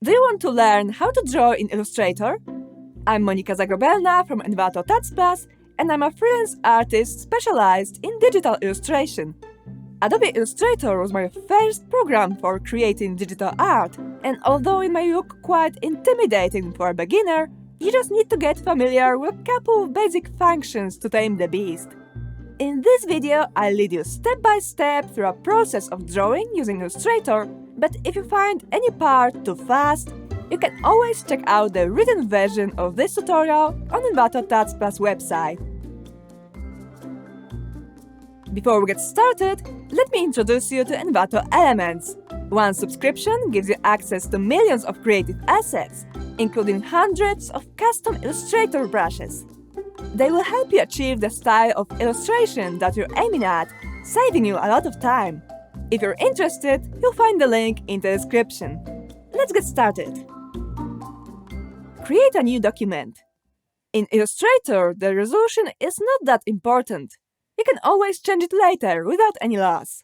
Do you want to learn how to draw in Illustrator? I'm Monika Zagrobelna from Envato Tuts and I'm a freelance artist specialized in digital illustration. Adobe Illustrator was my first program for creating digital art, and although it may look quite intimidating for a beginner, you just need to get familiar with a couple of basic functions to tame the beast. In this video, I'll lead you step by step through a process of drawing using Illustrator, but if you find any part too fast, you can always check out the written version of this tutorial on Envato Tuts website. Before we get started, let me introduce you to Envato Elements. One subscription gives you access to millions of creative assets, including hundreds of custom Illustrator brushes. They will help you achieve the style of illustration that you're aiming at, saving you a lot of time. If you're interested, you'll find the link in the description. Let's get started. Create a new document. In Illustrator, the resolution is not that important. You can always change it later without any loss.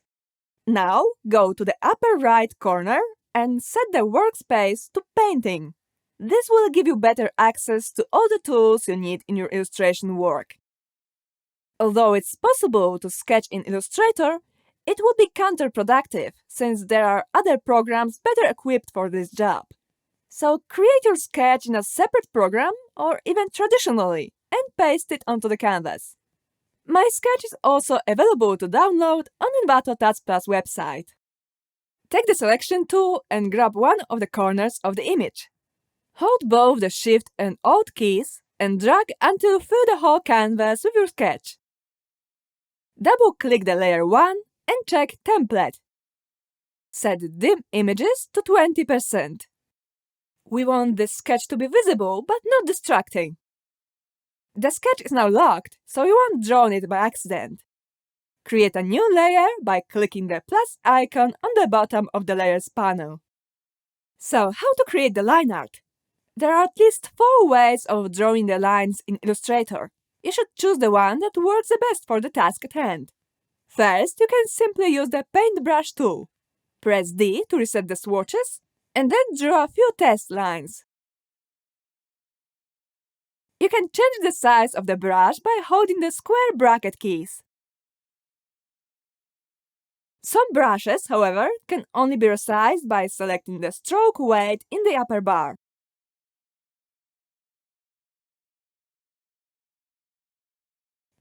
Now, go to the upper right corner and set the workspace to Painting. This will give you better access to all the tools you need in your illustration work. Although it's possible to sketch in Illustrator, it would be counterproductive since there are other programs better equipped for this job. So create your sketch in a separate program or even traditionally and paste it onto the canvas. My sketch is also available to download on Envato Tuts website. Take the selection tool and grab one of the corners of the image. Hold both the Shift and Alt keys and drag until you fill the whole canvas with your sketch. Double-click the layer 1 and check Template. Set Dim Images to 20%. We want this sketch to be visible but not distracting. The sketch is now locked, so you won't draw on it by accident. Create a new layer by clicking the plus icon on the bottom of the Layers panel. So, how to create the line art? There are at least 4 ways of drawing the lines in Illustrator. You should choose the one that works the best for the task at hand. First, you can simply use the Paintbrush tool. Press D to reset the swatches, and then draw a few test lines. You can change the size of the brush by holding the square bracket keys. Some brushes, however, can only be resized by selecting the stroke weight in the upper bar.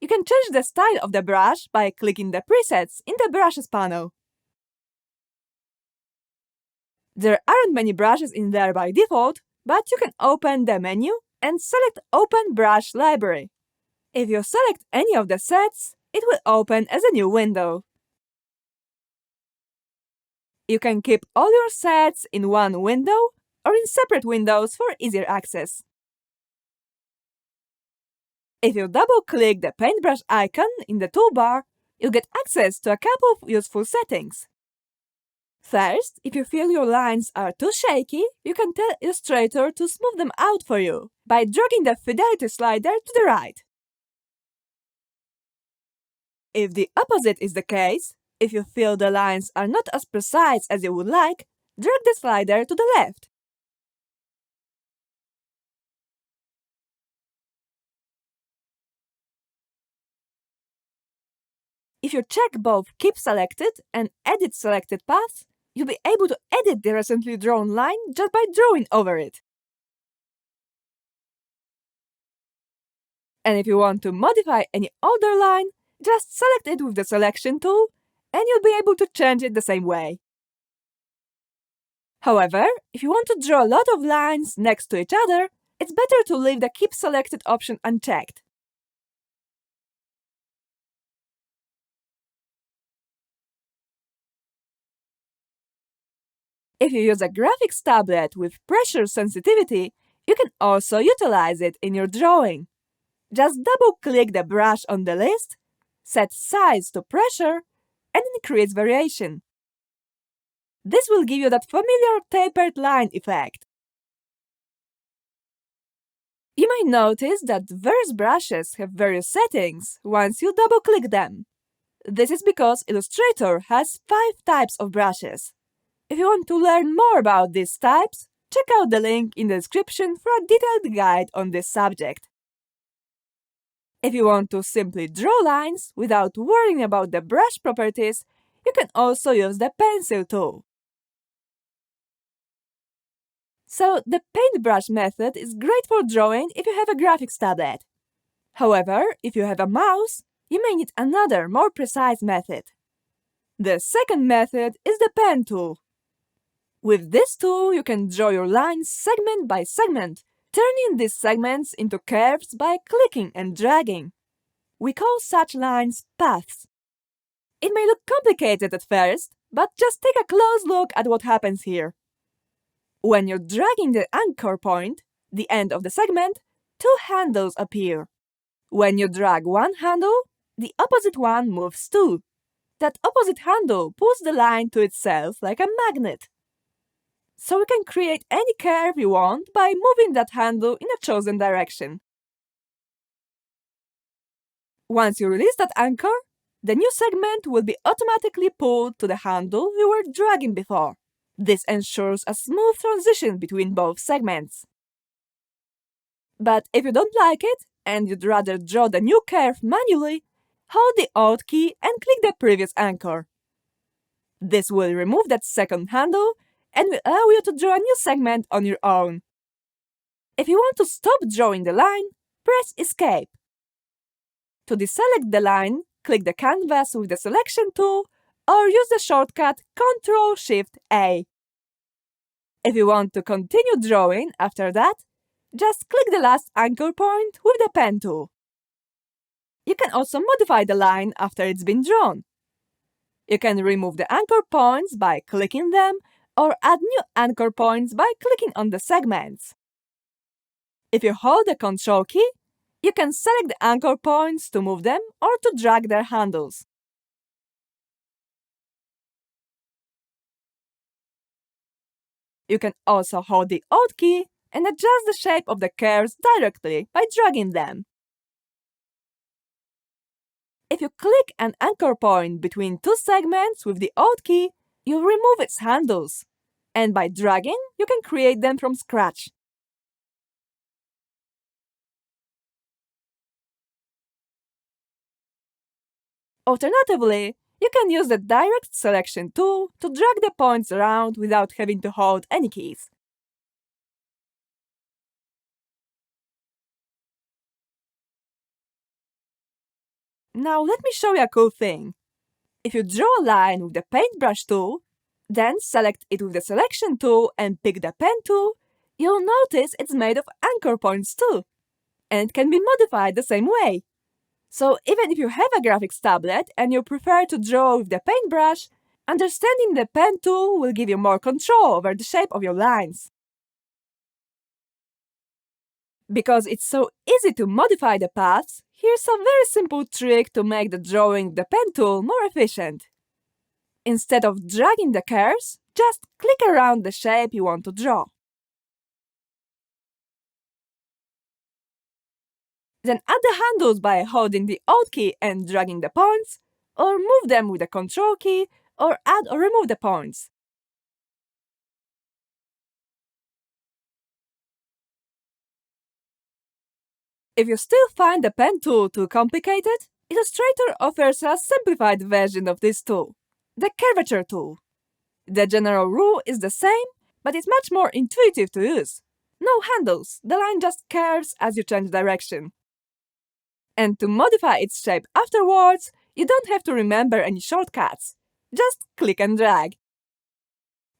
You can change the style of the brush by clicking the presets in the Brushes panel. There aren't many brushes in there by default, but you can open the menu and select Open Brush Library. If you select any of the sets, it will open as a new window. You can keep all your sets in one window or in separate windows for easier access. If you double-click the paintbrush icon in the toolbar, you'll get access to a couple of useful settings. First, if you feel your lines are too shaky, you can tell Illustrator to smooth them out for you by dragging the fidelity slider to the right. If the opposite is the case, if you feel the lines are not as precise as you would like, drag the slider to the left. If you check both Keep Selected and Edit Selected Paths, you'll be able to edit the recently drawn line just by drawing over it. And if you want to modify any older line, just select it with the Selection tool, and you'll be able to change it the same way. However, if you want to draw a lot of lines next to each other, it's better to leave the Keep Selected option unchecked. If you use a graphics tablet with pressure sensitivity, you can also utilize it in your drawing. Just double-click the brush on the list, set Size to Pressure, and increase variation. This will give you that familiar tapered line effect. You might notice that various brushes have various settings once you double-click them. This is because Illustrator has 5 types of brushes. If you want to learn more about these types, check out the link in the description for a detailed guide on this subject. If you want to simply draw lines without worrying about the brush properties, you can also use the pencil tool. So, the paintbrush method is great for drawing if you have a graphics tablet. However, if you have a mouse, you may need another, more precise method. The second method is the pen tool. With this tool, you can draw your lines segment by segment, turning these segments into curves by clicking and dragging. We call such lines paths. It may look complicated at first, but just take a close look at what happens here. When you're dragging the anchor point, the end of the segment, two handles appear. When you drag one handle, the opposite one moves too. That opposite handle pulls the line to itself like a magnet. So you can create any curve you want by moving that handle in a chosen direction. Once you release that anchor, the new segment will be automatically pulled to the handle you were dragging before. This ensures a smooth transition between both segments. But if you don't like it, and you'd rather draw the new curve manually, hold the Alt key and click the previous anchor. This will remove that second handle and will allow you to draw a new segment on your own. If you want to stop drawing the line, press Escape. To deselect the line, click the canvas with the selection tool or use the shortcut Ctrl-Shift-A. If you want to continue drawing after that, just click the last anchor point with the pen tool. You can also modify the line after it's been drawn. You can remove the anchor points by clicking them or add new anchor points by clicking on the segments. If you hold the Ctrl key, you can select the anchor points to move them or to drag their handles. You can also hold the Alt key and adjust the shape of the curves directly by dragging them. If you click an anchor point between two segments with the Alt key, you'll remove its handles, and by dragging, you can create them from scratch. Alternatively, you can use the Direct Selection tool to drag the points around without having to hold any keys. Now let me show you a cool thing. If you draw a line with the Paintbrush tool, then select it with the Selection tool and pick the Pen tool, you'll notice it's made of anchor points too, and it can be modified the same way. So even if you have a graphics tablet and you prefer to draw with the paintbrush, understanding the pen tool will give you more control over the shape of your lines. Because it's so easy to modify the paths, here's a very simple trick to make the drawing with the pen tool more efficient. Instead of dragging the curves, just click around the shape you want to draw. Then add the handles by holding the Alt key and dragging the points, or move them with the Ctrl key, or add or remove the points. If you still find the pen tool too complicated, Illustrator offers a simplified version of this tool, the curvature tool. The general rule is the same, but it's much more intuitive to use. No handles, the line just curves as you change direction. And to modify its shape afterwards, you don't have to remember any shortcuts. Just click and drag.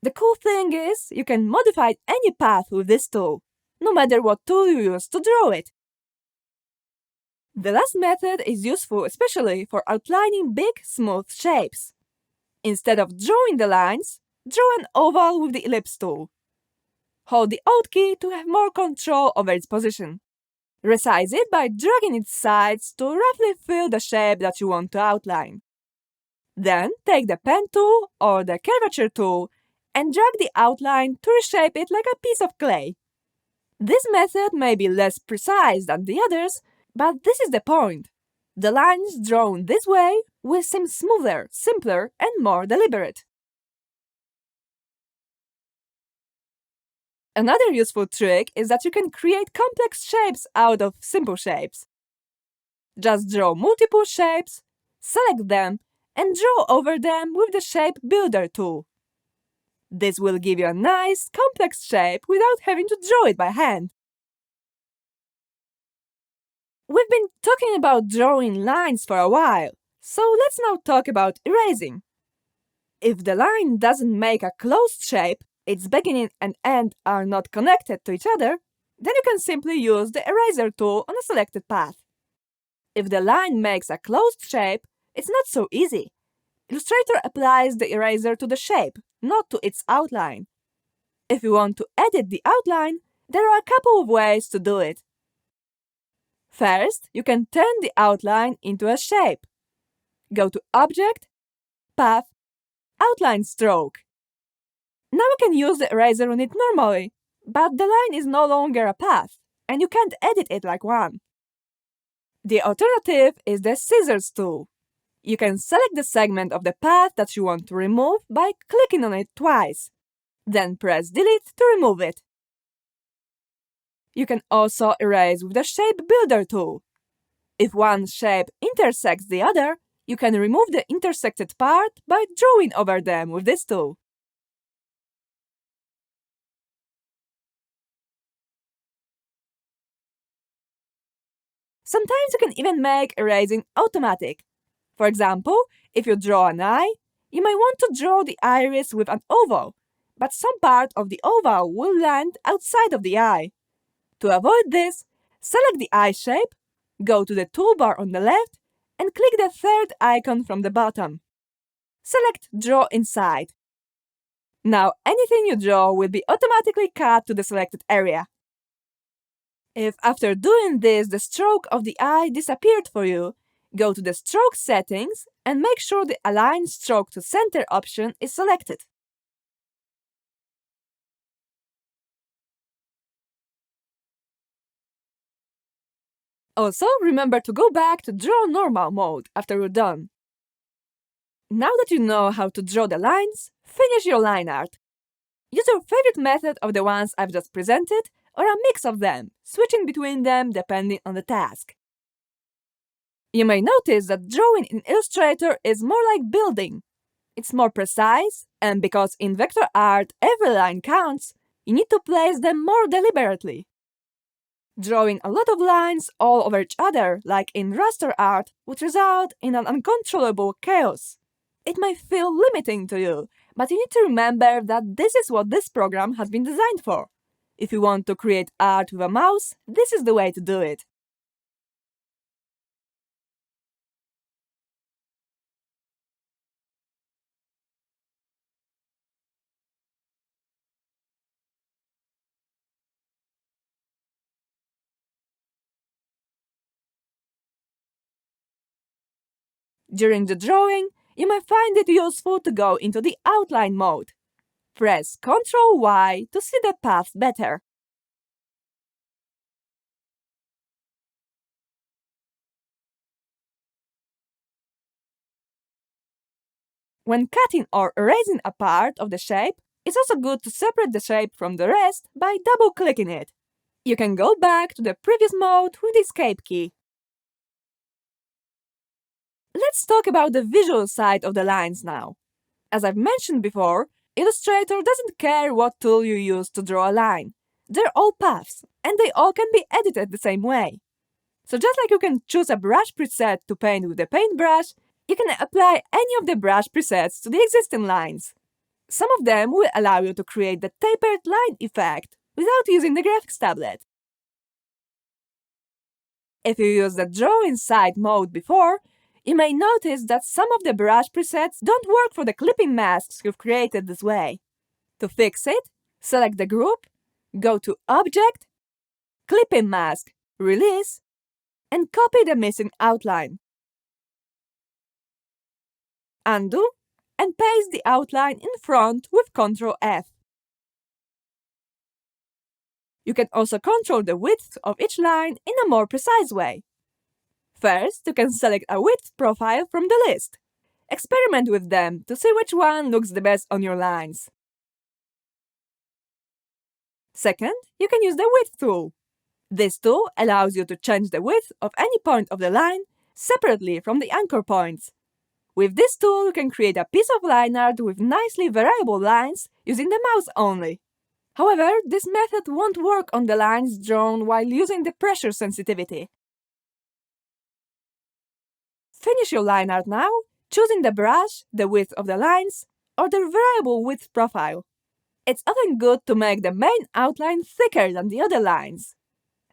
The cool thing is, you can modify any path with this tool, no matter what tool you use to draw it. The last method is useful especially for outlining big, smooth shapes. Instead of drawing the lines, draw an oval with the ellipse tool. Hold the Alt key to have more control over its position. Resize it by dragging its sides to roughly fill the shape that you want to outline. Then take the pen tool or the curvature tool and drag the outline to reshape it like a piece of clay. This method may be less precise than the others, but this is the point. The lines drawn this way will seem smoother, simpler, and more deliberate. Another useful trick is that you can create complex shapes out of simple shapes. Just draw multiple shapes, select them, and draw over them with the Shape Builder tool. This will give you a nice, complex shape without having to draw it by hand. We've been talking about drawing lines for a while, so let's now talk about erasing. If the line doesn't make a closed shape, its beginning and end are not connected to each other, then you can simply use the eraser tool on a selected path. If the line makes a closed shape, it's not so easy. Illustrator applies the eraser to the shape, not to its outline. If you want to edit the outline, there are a couple of ways to do it. First, you can turn the outline into a shape. Go to Object, Path, Outline Stroke. Now you can use the eraser on it normally, but the line is no longer a path, and you can't edit it like one. The alternative is the Scissors tool. You can select the segment of the path that you want to remove by clicking on it twice. Then press Delete to remove it. You can also erase with the Shape Builder tool. If one shape intersects the other, you can remove the intersected part by drawing over them with this tool. Sometimes you can even make erasing automatic. For example, if you draw an eye, you may want to draw the iris with an oval, but some part of the oval will land outside of the eye. To avoid this, select the eye shape, go to the toolbar on the left, and click the third icon from the bottom. Select Draw Inside. Now anything you draw will be automatically cut to the selected area. If after doing this the stroke of the eye disappeared for you, go to the Stroke settings and make sure the Align Stroke to Center option is selected. Also, remember to go back to Draw Normal mode after you're done. Now that you know how to draw the lines, finish your line art. Use your favorite method of the ones I've just presented, or a mix of them, switching between them depending on the task. You may notice that drawing in Illustrator is more like building. It's more precise, and because in vector art every line counts, you need to place them more deliberately. Drawing a lot of lines all over each other, like in raster art, would result in an uncontrollable chaos. It may feel limiting to you, but you need to remember that this is what this program has been designed for. If you want to create art with a mouse, this is the way to do it. During the drawing, you may find it useful to go into the outline mode. Press Ctrl Y to see the path better. When cutting or erasing a part of the shape, it's also good to separate the shape from the rest by double-clicking it. You can go back to the previous mode with the Escape key. Let's talk about the visual side of the lines now. As I've mentioned before, Illustrator doesn't care what tool you use to draw a line. They're all paths, and they all can be edited the same way. So just like you can choose a brush preset to paint with the paintbrush, you can apply any of the brush presets to the existing lines. Some of them will allow you to create the tapered line effect without using the graphics tablet. If you used the Draw Inside mode before, you may notice that some of the brush presets don't work for the clipping masks you've created this way. To fix it, select the group, go to Object, Clipping Mask, Release, and copy the missing outline. Undo, and paste the outline in front with Ctrl F. You can also control the width of each line in a more precise way. First, you can select a width profile from the list. Experiment with them to see which one looks the best on your lines. Second, you can use the width tool. This tool allows you to change the width of any point of the line separately from the anchor points. With this tool, you can create a piece of line art with nicely variable lines using the mouse only. However, this method won't work on the lines drawn while using the pressure sensitivity. Finish your line art now, choosing the brush, the width of the lines, or the variable width profile. It's often good to make the main outline thicker than the other lines.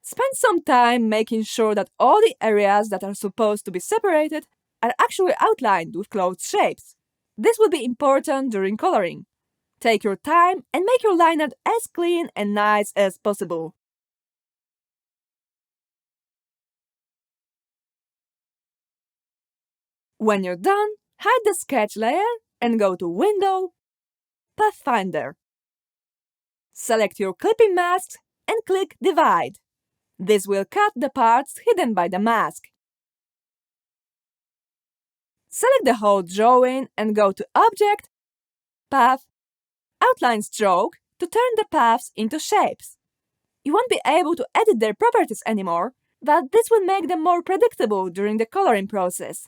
Spend some time making sure that all the areas that are supposed to be separated are actually outlined with closed shapes. This will be important during coloring. Take your time and make your line art as clean and nice as possible. When you're done, hide the sketch layer and go to Window, Pathfinder. Select your clipping masks and click Divide. This will cut the parts hidden by the mask. Select the whole drawing and go to Object, Path, Outline Stroke to turn the paths into shapes. You won't be able to edit their properties anymore, but this will make them more predictable during the coloring process.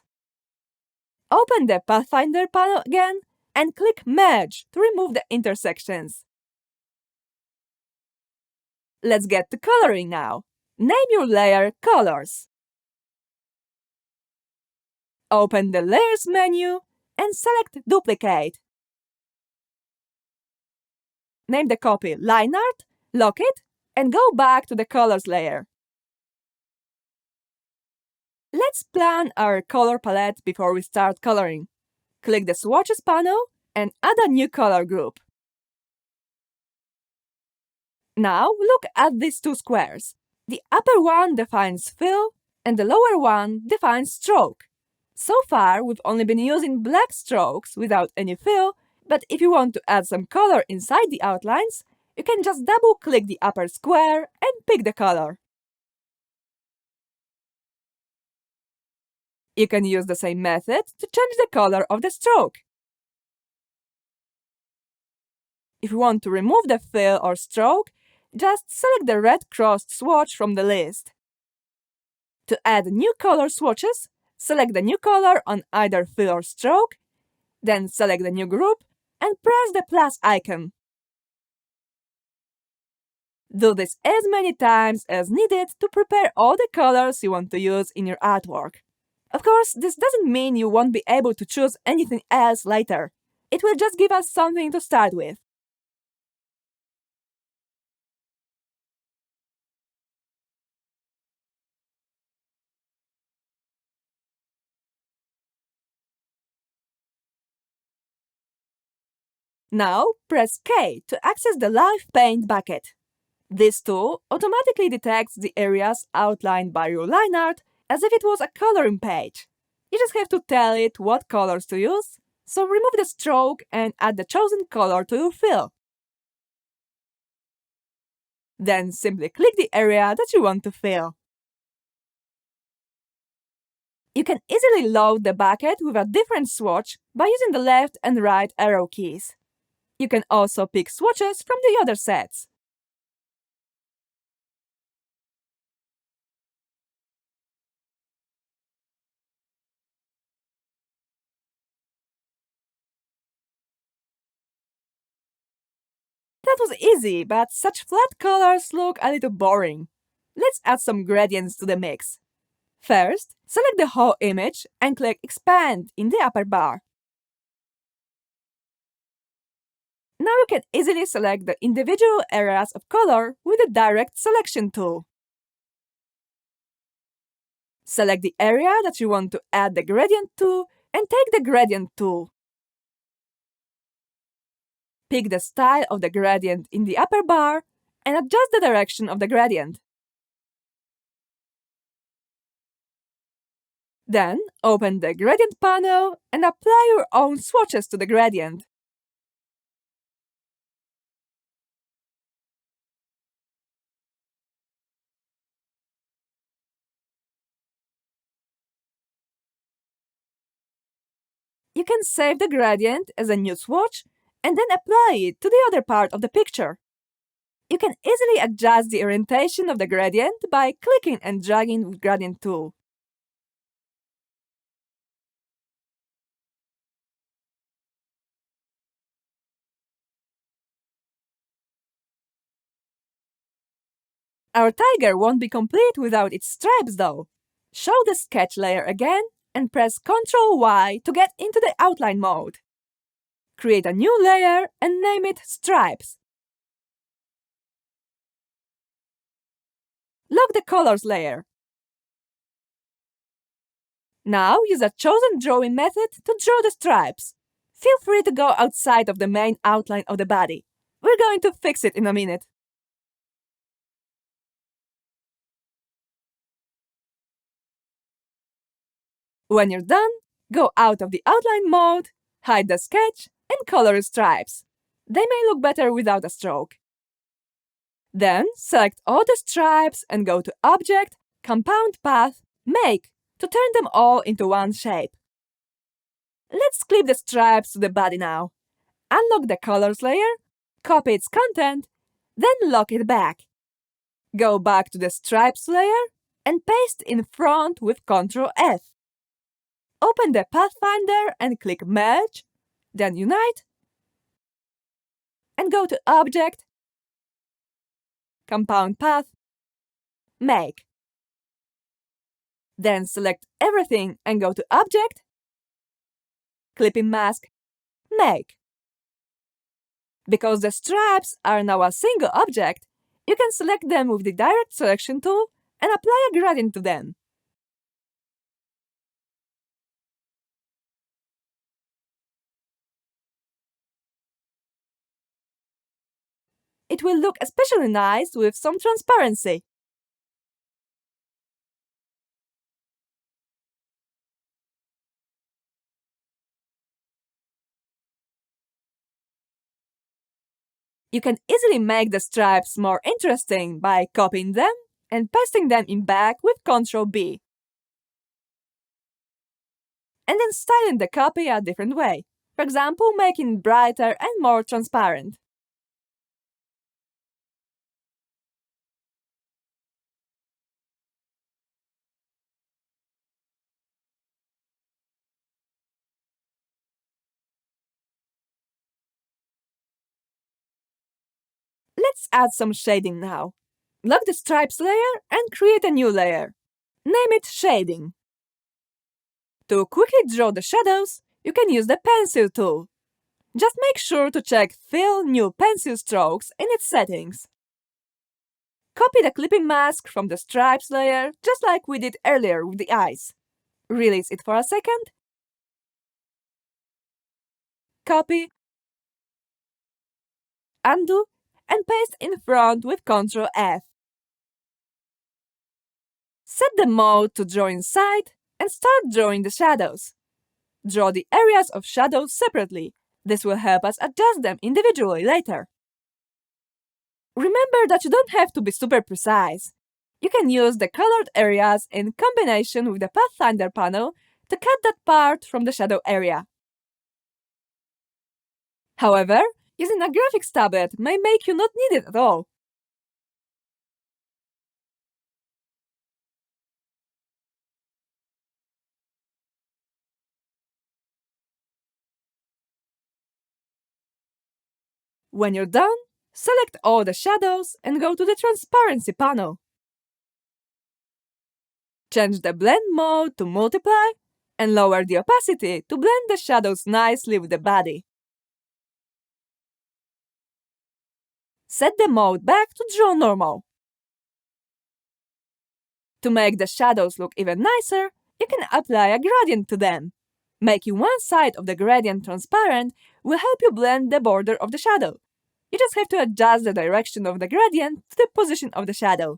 Open the Pathfinder panel again and click Merge to remove the intersections. Let's get to coloring now. Name your layer Colors. Open the Layers menu and select Duplicate. Name the copy Line Art, lock it, and go back to the Colors layer. Let's plan our color palette before we start coloring. Click the Swatches panel and add a new color group. Now look at these two squares. The upper one defines fill, and the lower one defines stroke. So far, we've only been using black strokes without any fill, but if you want to add some color inside the outlines, you can just double-click the upper square and pick the color. You can use the same method to change the color of the stroke. If you want to remove the fill or stroke, just select the red crossed swatch from the list. To add new color swatches, select the new color on either fill or stroke, then select the new group and press the plus icon. Do this as many times as needed to prepare all the colors you want to use in your artwork. Of course, this doesn't mean you won't be able to choose anything else later. It will just give us something to start with. Now, press K to access the Live Paint bucket. This tool automatically detects the areas outlined by your line art as if it was a coloring page. You just have to tell it what colors to use, so remove the stroke and add the chosen color to your fill. Then simply click the area that you want to fill. You can easily load the bucket with a different swatch by using the left and right arrow keys. You can also pick swatches from the other sets. That was easy, but such flat colors look a little boring. Let's add some gradients to the mix. First, select the whole image and click Expand in the upper bar. Now you can easily select the individual areas of color with the Direct Selection tool. Select the area that you want to add the gradient to and take the Gradient tool. Pick the style of the gradient in the upper bar and adjust the direction of the gradient. Then, open the Gradient panel and apply your own swatches to the gradient. You can save the gradient as a new swatch and then apply it to the other part of the picture. You can easily adjust the orientation of the gradient by clicking and dragging with Gradient tool. Our tiger won't be complete without its stripes though. Show the sketch layer again and press Ctrl Y to get into the outline mode. Create a new layer and name it Stripes. Lock the Colors layer. Now use a chosen drawing method to draw the stripes. Feel free to go outside of the main outline of the body. We're going to fix it in a minute. When you're done, go out of the outline mode, hide the sketch, and color your stripes. They may look better without a stroke. Then select all the stripes and go to Object, Compound Path, Make to turn them all into one shape. Let's clip the stripes to the body now. Unlock the Colors layer, copy its content, then lock it back. Go back to the Stripes layer and paste in front with Ctrl F. Open the Pathfinder and click Merge, then Unite, and go to Object, Compound Path, Make. Then select everything and go to Object, Clipping Mask, Make. Because the stripes are now a single object, you can select them with the Direct Selection tool and apply a gradient to them. It will look especially nice with some transparency. You can easily make the stripes more interesting by copying them and pasting them in back with Ctrl B. And then styling the copy a different way, for example, making it brighter and more transparent. Let's add some shading now. Lock the stripes layer and create a new layer. Name it Shading. To quickly draw the shadows, you can use the Pencil tool. Just make sure to check Fill New Pencil Strokes in its settings. Copy the clipping mask from the stripes layer, just like we did earlier with the eyes. Release it for a second. Copy, undo, and paste in front with Ctrl F. Set the mode to Draw Inside and start drawing the shadows. Draw the areas of shadows separately. This will help us adjust them individually later. Remember that you don't have to be super precise. You can use the colored areas in combination with the Pathfinder panel to cut that part from the shadow area. However, using a graphics tablet may make you not need it at all. When you're done, select all the shadows and go to the Transparency panel. Change the blend mode to multiply and lower the opacity to blend the shadows nicely with the body. Set the mode back to Draw Normal. To make the shadows look even nicer, you can apply a gradient to them. Making one side of the gradient transparent will help you blend the border of the shadow. You just have to adjust the direction of the gradient to the position of the shadow.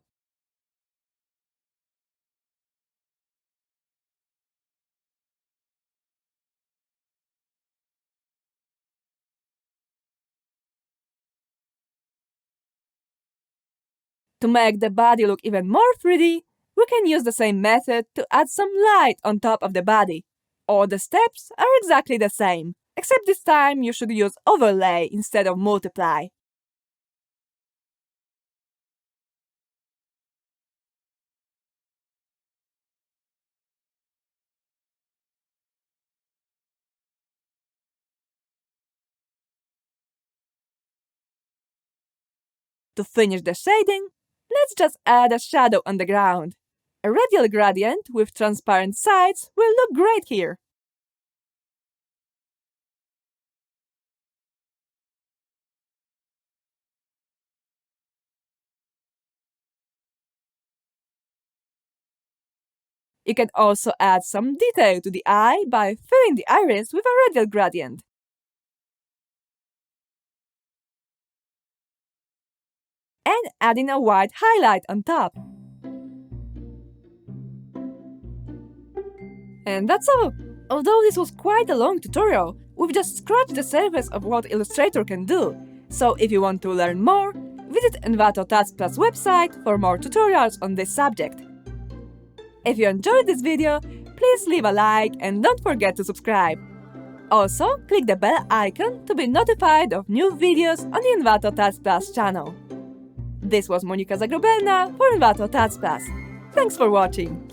To make the body look even more 3D, we can use the same method to add some light on top of the body. All the steps are exactly the same, except this time you should use Overlay instead of Multiply. To finish the shading, let's just add a shadow on the ground. A radial gradient with transparent sides will look great here. You can also add some detail to the eye by filling the iris with a radial gradient. And adding a white highlight on top. And that's all! Although this was quite a long tutorial, we've just scratched the surface of what Illustrator can do. So if you want to learn more, visit Envato Tuts Plus website for more tutorials on this subject. If you enjoyed this video, please leave a like and don't forget to subscribe. Also, click the bell icon to be notified of new videos on the Envato Tuts Plus channel. This was Monika Zagrobelna for Envato Tuts Plus. Thanks for watching!